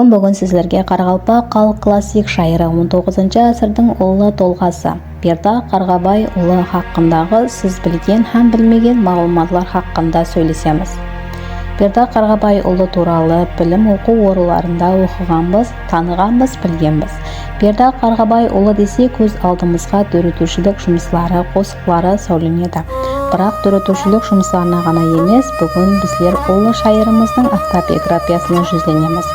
Бүгін сіздерге Қарақалпақ халық классик шайыры 19-ғасырдың ұлы толғасы Бердақ Қарғабайұлы хақындағы сіз білген һәм білмеген мағлұматлар хақында сөйлесеміз. Бердақ Қарғабайұлы туралы білім оқу орындарында оқығанбыз, танығанбыз, білгенбіз. Бердақ Қарғабайұлы десе көз алдымызға дөретушілік жұмыслары, қосықлары сәуленеді. Бірақ дөретушілік жұмыстарына ғана емес, бүгін біздер ұлы шайырымыздың автобиографиясына жүзленеміз.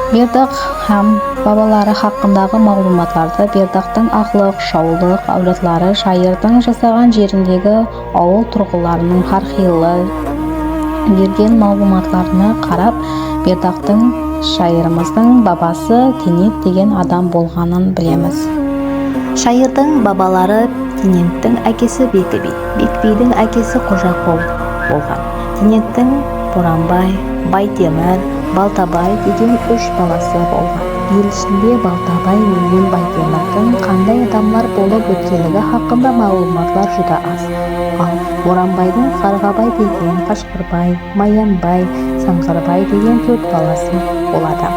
Бердақ һәм бабалары хақындағы мағлұматларды Бердақтың ақлық, шаулық, әулетлары шайырдың жасаған жеріндегі ауыл тұрғыларының әрқилы берген мағлұматларына қарап, Бердақтың шайырымыздың бабасы Тенет деген адам болғанын білеміз. Шайырдың бабалары Тенеттің әкесі Бекіби, Бекбидің әкесі Қожақол болған. Тенеттің Боранбай, Байтемір, Балтабай деген 3 баласы болған. Ел ішінде Балтабай мен Байтемірдің қандай адамлар болып өткендігі хақында мағлұматлар жүр аз. Ал Боранбайдың Қарғабай деген, Қашқарбай, Маянбай, Саңғырбай деген 4 баласы болады.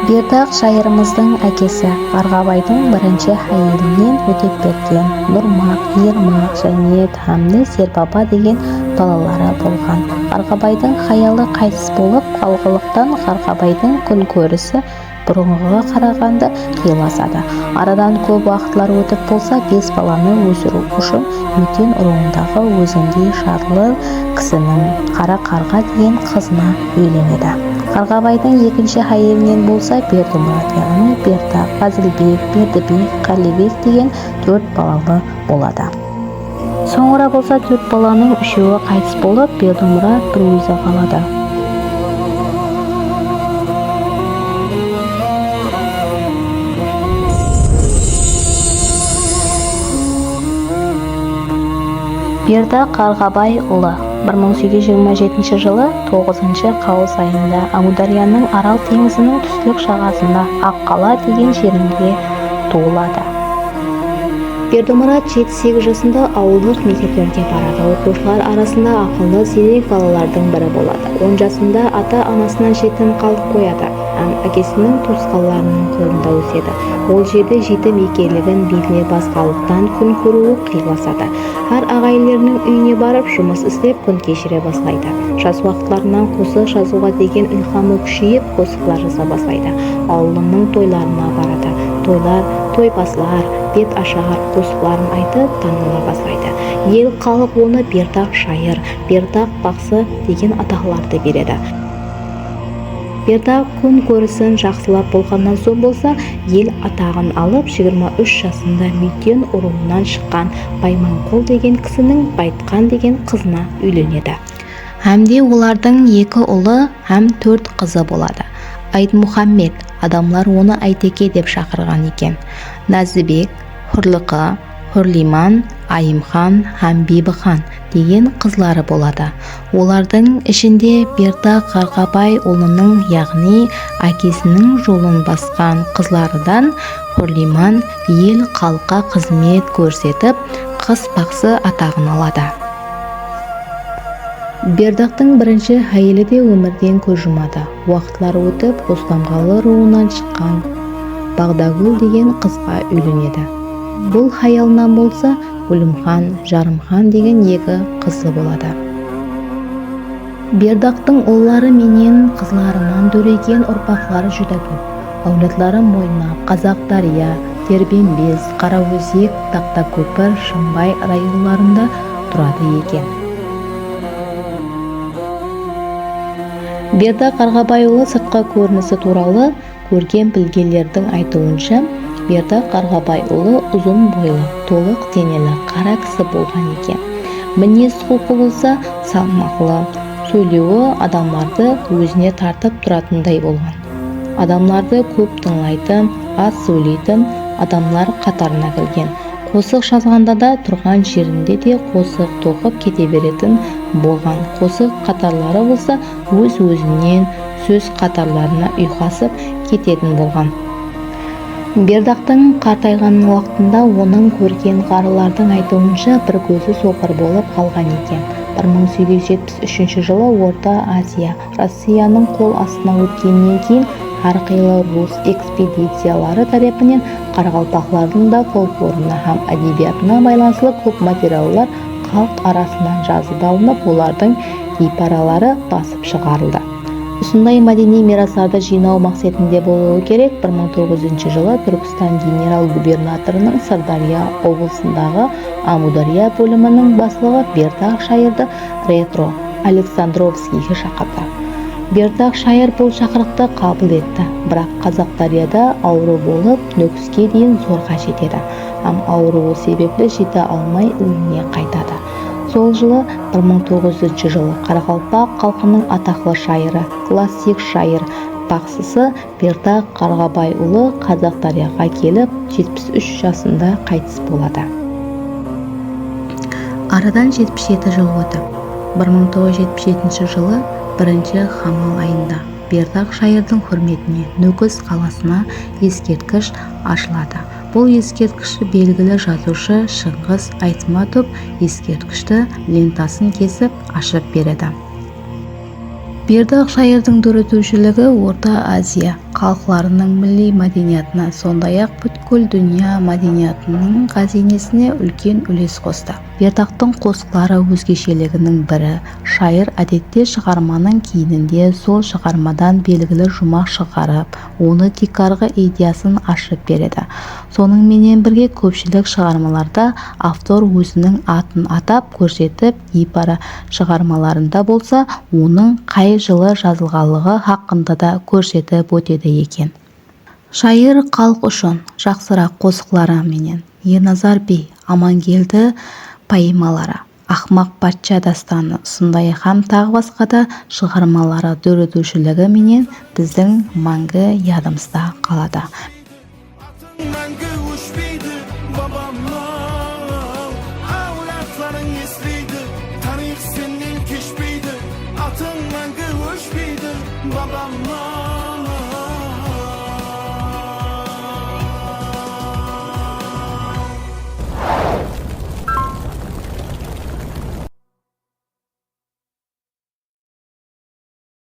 Бердақ шайырымыздың әкесі Қарғабайдың бірінші әйелінен Өтепберген, Нұрмақ, Ермақ және Тәмді Сербаба деген балалары болған. Қарғабайдың хаялы қайтыс болып қалғылықтан Қарғабайдың күн көрісі бұрынғыға қарағанда қиыласады. Арадан көп уақытлар өтіп болса, 5 баланы өсіру үшін Мөтен руындағы өзіндей шарлы кісінің Қара Қарға деген қызына үйленеді. Қарғабайдың екінші әйелінен болса, Бердімұрат, яғни Бердақ, Фазылбек, Бердібек, Қалибек деген 4 балалы болады. Соңыра болса 4 баланың 3-і қайтыс болып, Бердімұрат бір өзі қалады. Бердақ Қарғабайұлы 1827 жылы 9-шы қауыс айында Амударияның Арал теңізінің түстілік жағасында Аққала деген жерінде туылады. Бердімұрат 7-8 жасында ауылдық мектептерге барады. Оқушылар арасында ақылды зерек балалардың бірі болады. 10 жасында ата-анасынан жетім қалып қояды. Әкесінің туысқандарының қолында өседі. Ол жерде жетім екенлігін белгілі басқалықтан күн көруі қиыласады. Әр ағайындерінің үйіне барып жұмыс істеп күн кешіре бастайды. Жас уақытларынан қосық жазуға деген илхамы күшейіп, қосықлар жаза бастайды. Ауылының тойларына барады. Тойлар, тойбасылар, бет ашар қосықларын айтып таныла бастайды. Ел халық оны Бердақ шайыр, Бердақ бақсы деген атақларды береді. Бердақ күн көрісін жақсылап болғаннан соң болса, ел атағын алып 23 жасында Мөтен руынан шыққан Байманқол деген кісінің Байтқан деген қызына үйленеді. Әмде олардың 2 ұлы һәм 4 қызы болады. Айтмұхаммед, адамлар оны Айтеке деп шақырған екен. Назыбек, Хурлықы, Хурлиман, Айымхан һәм Бибіхан деген қызлары болады. Олардың ішінде Бердақ Қарғабайұлының, яғни әкесінің жолын басқан қызлардан Хурлиман ел халыққа қызмет көрсетіп, қыз бақсы атағын алады. Бердақтың бірінші әйелі де өмірден көз жұмады. Уақытлар өтіп, Қостамғалы руынан шыққан Бағдагүл деген қызға үйленеді. Бұл хаялынан болса, Өлімхан, Жарымхан деген 2 қызы болады. Бердақтың ұллары менен қызларынан дөреген ұрпақлары жүр көп. Әулетлары Мойнақ, Қазақ-Дария, Дербембез, Қараөзек, Тақтакөпір, Шымбай районларында тұрады екен. Бердақ Қарғабайұлы сыртқы көрінісі туралы көрген білгендердің айтуынша, Бердақ Қарғабайұлы ұзын бойлы, толық денелі қара кісі болған екен. Мінез-құлқы болса салмақлы, сөйлеуі адамдарды өзіне тартып тұратындай болған. Адамдарды көп тыңдайтын, аз сөйлейтін адамлар қатарына кірген. Қосық жазғанда да тұрған жерінде де қосық тоқып кете беретін болған. Қосық қатарлары болса өз-өзінен сөз қатарларына ұйқасып кететін болған. Бердақтың қартайған уақытында оның көрген қарылардың айтуынша бір көзі соқыр болып қалған екен. 1873 жылы Орта Азия Россияның қол астына өткеннен кейін әрқилы рус экспедициялары тарапынан қарақалпақтардың да фольклорына һәм әдебиятына байланысты көп материалдар халық арасынан жазып алынып, олардың ипаралары басып шығарылды. Осындай мәдени мирастарды жинау мақсатында болуы керек. 1900 жылы Түркістан генерал-губернаторының Сырдария облысындағы Амудария бөлімінің басшылығы Бердақ шайырды ретро Александровскийге шақырды. Бердақ шайыр бұл шақырықты қабыл етті, бірақ Қазақтарияда ауру болып, нөкіске дейін зорға жетеді. Ауруы себеплі жете алмай үйіне қайтады. Сол жылы 1900 жылы Қарақалпақ халқының атақлы шайыры, классик шайыр бақсысы Бердақ Қарғабайұлы Қазақтарияға келіп, 73 жасында қайтыс болады. Арадан 77 жыл өтті. 1977 жылы 1-ші Хамал айында Бердақ шайырдың құрметіне Нөкіс қаласына ескерткіш ашылады. Бұл ескерткішті белгілі жазушы Шыңғыс Айтматов ескерткішті лентасын кесіп ашып береді. Бердақ шайырдың дүрітушілігі Орта Азия халқларының милли мәдениетіне, сондай-ақ бүткіл дүния мәдениетінің қазинесіне үлкен үлес қосты. Бердақтың қосқылары өзгешелігінің бірі, шайыр әдетте шығарманың кейінінде сол шығармадан белгілі жұмақ шығарып, оны текарғы идеясын ашып береді. Соның менен бірге көпшілік шығармаларда автор өзінің атын атап көрсетіп, ипара шығармаларында болса, оның қай жылы жазылғанлығы хақында да көрсетіп өтеді екен. Шайыр халық үшін жақсырақ қосқылары менен Еназар би, Амангелді поэмалары, Ақмақ патша дастаны, сондай һәм тағы басқа да шығармалары дүрітушілігі менен біздің мәңгі ядымызда қалады. Мәңгі өшпейді бабамнан, әулатларың естейді, тарих сенен кешпейді, атың мәңгі өшпейді бабамнан.